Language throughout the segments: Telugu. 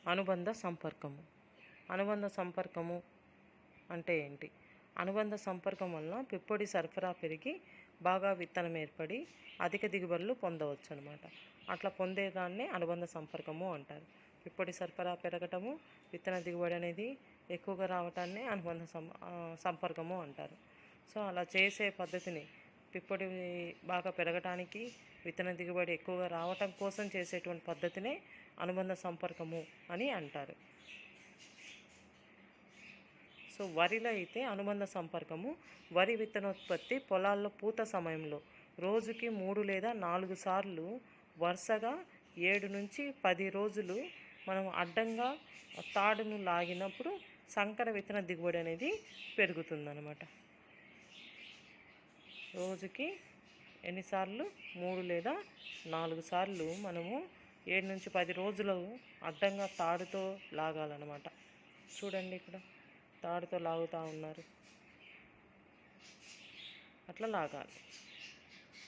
అనుబంధ సంపర్కము. అనుబంధ సంపర్కము అంటే ఏంటి? అనుబంధ సంపర్కం వలన పుప్పొడి సరఫరా పెరిగి బాగా విత్తనం ఏర్పడి అధిక దిగుబడులు పొందవచ్చు అనమాట. అట్లా పొందేదాన్ని అనుబంధ సంపర్కము అంటారు. పుప్పొడి సరఫరా పెరగటము, విత్తన దిగుబడి అనేది ఎక్కువగా రావటాన్ని అనుబంధ సంపర్కము అంటారు. సో అలా చేసే పద్ధతిని పుప్పొడి బాగా పెరగటానికి, విత్తన దిగుబడి ఎక్కువగా రావటం కోసం చేసేటువంటి పద్ధతినే అనుబంధ సంపర్కము అని అంటారు. సో వరిలో అయితే అనుబంధ సంపర్కము వరి విత్తనోత్పత్తి పొలాల్లో పూత సమయంలో రోజుకి 3 లేదా 4 సార్లు వరుసగా 7 నుంచి 10 రోజులు మనం అడ్డంగా తాడును లాగినప్పుడు సంకర విత్తన దిగుబడి అనేది పెరుగుతుందన్నమాట. రోజుకి ఎన్నిసార్లు? 3 లేదా 4 సార్లు మనము 7 నుంచి 10 రోజులు అడ్డంగా తాడుతో లాగాలన్నమాట. చూడండి, ఇక్కడ తాడుతో లాగుతూ ఉన్నారు. అట్లా లాగాలి.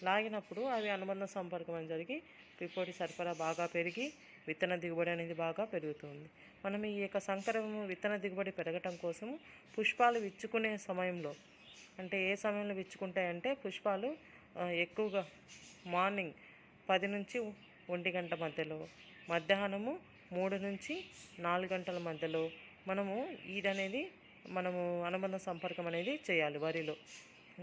లాగినప్పుడు అవి అనుబంధ సంపర్కం అని జరిగి పుప్పొడి సరఫరా బాగా పెరిగి విత్తన దిగుబడి అనేది బాగా పెరుగుతుంది. మనం ఈ యొక్క సంకరము విత్తన దిగుబడి పెరగటం కోసము పుష్పాలు విచ్చుకునే సమయంలో, అంటే ఏ సమయంలో విచ్చుకుంటాయంటే పుష్పాలు ఎక్కువగా మార్నింగ్ 10 నుంచి 1 గంట మధ్యలో, మధ్యాహ్నము 3 నుంచి 4 గంటల మధ్యలో మనము ఈడనేది అనుబంధ సంపర్కం అనేది చేయాలి. వరిలో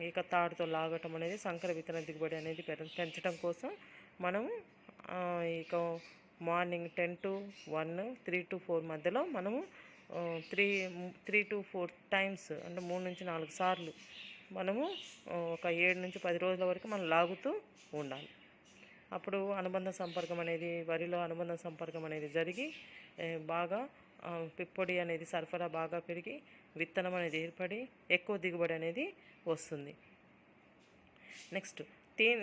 ఇక తాడుతో లాగటం అనేది సంకర విత్తన దిగుబడి అనేది పెంచడం కోసం మనము ఇక మార్నింగ్ 10 to 1, 3 to 4 మధ్యలో మనము 3 to 4 టైమ్స్, అంటే 3 నుంచి 4 సార్లు మనము ఒక 7 నుంచి 10 రోజుల వరకు మనం లాగుతూ ఉండాలి. అప్పుడు అనుబంధ సంపర్కం అనేది వరిలో అనుబంధ సంపర్కం అనేది జరిగి బాగా పుప్పొడి అనేది సరఫరా బాగా పెరిగి విత్తనం అనేది ఏర్పడి ఎక్కువ దిగుబడి అనేది వస్తుంది. నెక్స్ట్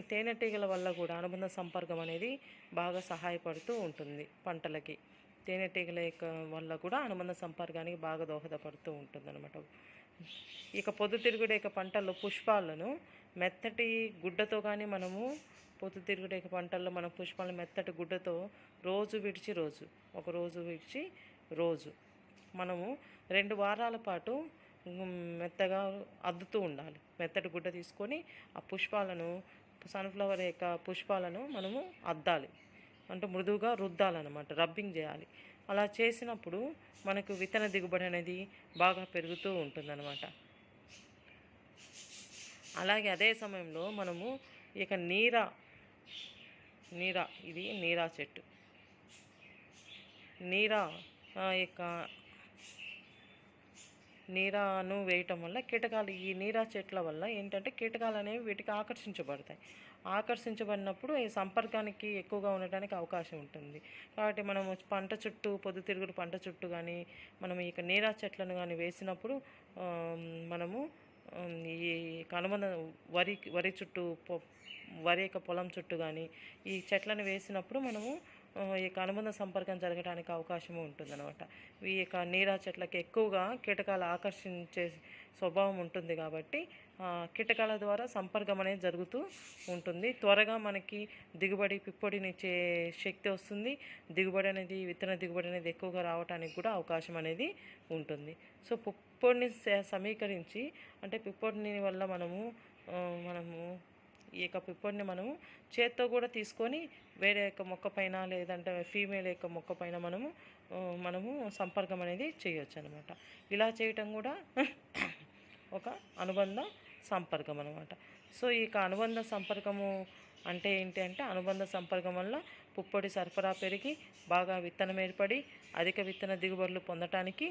తేనెటీగల వల్ల కూడా అనుబంధ సంపర్కం అనేది బాగా సహాయపడుతూ ఉంటుంది పంటలకి. తేనెటీగల వల్ల కూడా అనుబంధ సంపర్కానికి బాగా దోహదపడుతూ ఉంటుంది అనమాట. ఇక పొద్దుతిరుగుడు పంటల్లో పుష్పాలను మెత్తటి గుడ్డతో కానీ మనము పొద్దుతిరుగుడు పంటల్లో మనం పుష్పాలను మెత్తటి గుడ్డతో రోజు విడిచి రోజు మనము 2 వారాల పాటు మెత్తగా అద్దుతూ ఉండాలి. మెత్తటి గుడ్డ తీసుకొని ఆ పుష్పాలను, సన్ఫ్లవర్ పుష్పాలను మనము అద్దాలి, అంటే మృదువుగా రుద్దాలన్నమాట, రబ్బింగ్ చేయాలి. అలా చేసినప్పుడు మనకు విత్తన దిగుబడి అనేది బాగా పెరుగుతూ ఉంటుందన్నమాట. అలాగే అదే సమయంలో మనము ఇక ఇది నీరా చెట్టు. నీరాను వేయటం వల్ల కీటకాలు, ఈ నీరా చెట్ల వల్ల ఏంటంటే కీటకాలు అనేవి వీటికి ఆకర్షించబడినప్పుడు ఈ సంపర్కానికి ఎక్కువగా ఉండటానికి అవకాశం ఉంటుంది. కాబట్టి మనము పంట చుట్టూ, పొద్దుతిరుగుడు పంట చుట్టూ కానీ మనం ఇక నీరా చెట్లను కానీ వేసినప్పుడు మనము ఈ అనుబంధ వరి చుట్టూ, వరి యొక్క పొలం చుట్టూ కానీ ఈ చెట్లను వేసినప్పుడు మనము ఈ అనుబంధ సంపర్కం జరగడానికి అవకాశం ఉంటుందన్నమాట. ఈ యొక్క నీరా చెట్లకి ఎక్కువగా కీటకాలు ఆకర్షించే స్వభావం ఉంటుంది కాబట్టి కీటకాల ద్వారా సంపర్కం అనేది జరుగుతూ ఉంటుంది. త్వరగా మనకి పుప్పొడినిచ్చే శక్తి వస్తుంది. విత్తన దిగుబడి అనేది ఎక్కువగా రావడానికి కూడా అవకాశం అనేది ఉంటుంది. సో పుప్పొడిని సమీకరించి, అంటే పుప్పొడిని వల్ల మనము ఈ యొక్క పుప్పొడిని మనము చేత్తో కూడా తీసుకొని వేరే యొక్క మొక్క పైన, లేదంటే ఫీమేల్ యొక్క మొక్క పైన మనము సంపర్కం అనేది చేయొచ్చు అనమాట. ఇలా చేయటం కూడా ఒక అనుబంధ సంపర్కం అనమాట. సో ఈ అనుబంధ సంపర్కము అంటే ఏంటి అంటే, అనుబంధ సంపర్కం వల్ల పుప్పొడి సరఫరా పెరిగి బాగా విత్తనం ఏర్పడి అధిక విత్తన దిగుబడులు పొందటానికి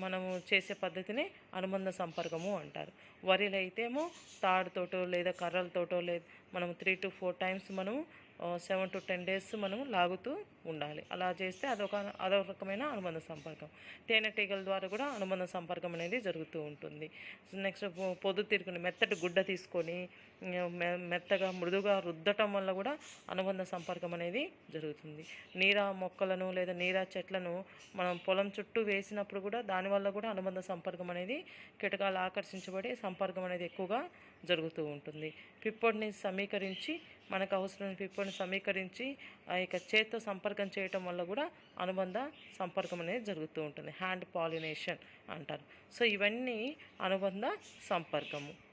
మనము చేసే పద్ధతినే అనుబంధ సంపర్కము అంటారు. వరిలో అయితేమో తాడుతోటో లేదా కర్రలతోటో మనం 3 to 4 టైమ్స్ మనము 7 to 10 డేస్ మనం లాగుతూ ఉండాలి. అలా చేస్తే అదొక రకమైన అనుబంధ సంపర్కం. తేనెటీగల ద్వారా కూడా అనుబంధ సంపర్కం అనేది జరుగుతూ ఉంటుంది. నెక్స్ట్ పొద్దుతిరుగుని మెత్తటి గుడ్డ తీసుకొని మెత్తగా మృదుగా రుద్దటం వల్ల కూడా అనుబంధ సంపర్కం అనేది జరుగుతుంది. నీరా మొక్కలను లేదా నీరా చెట్లను మనం పొలం చుట్టూ వేసినప్పుడు కూడా దానివల్ల కూడా అనుబంధ సంపర్కం అనేది కీటకాలు ఆకర్షించబడి సంపర్కం అనేది ఎక్కువగా జరుగుతూ ఉంటుంది. పుప్పొడిని సమీకరించి మనకు అవసరమైన పిప్పని సమీకరించి ఆ యొక్క చేత్తో సంపర్కం చేయటం వల్ల కూడా అనుబంధ సంపర్కం అనేది జరుగుతూ ఉంటుంది. హ్యాండ్ పాలినేషన్ అంటారు. సో ఇవన్నీ అనుబంధ సంపర్కము.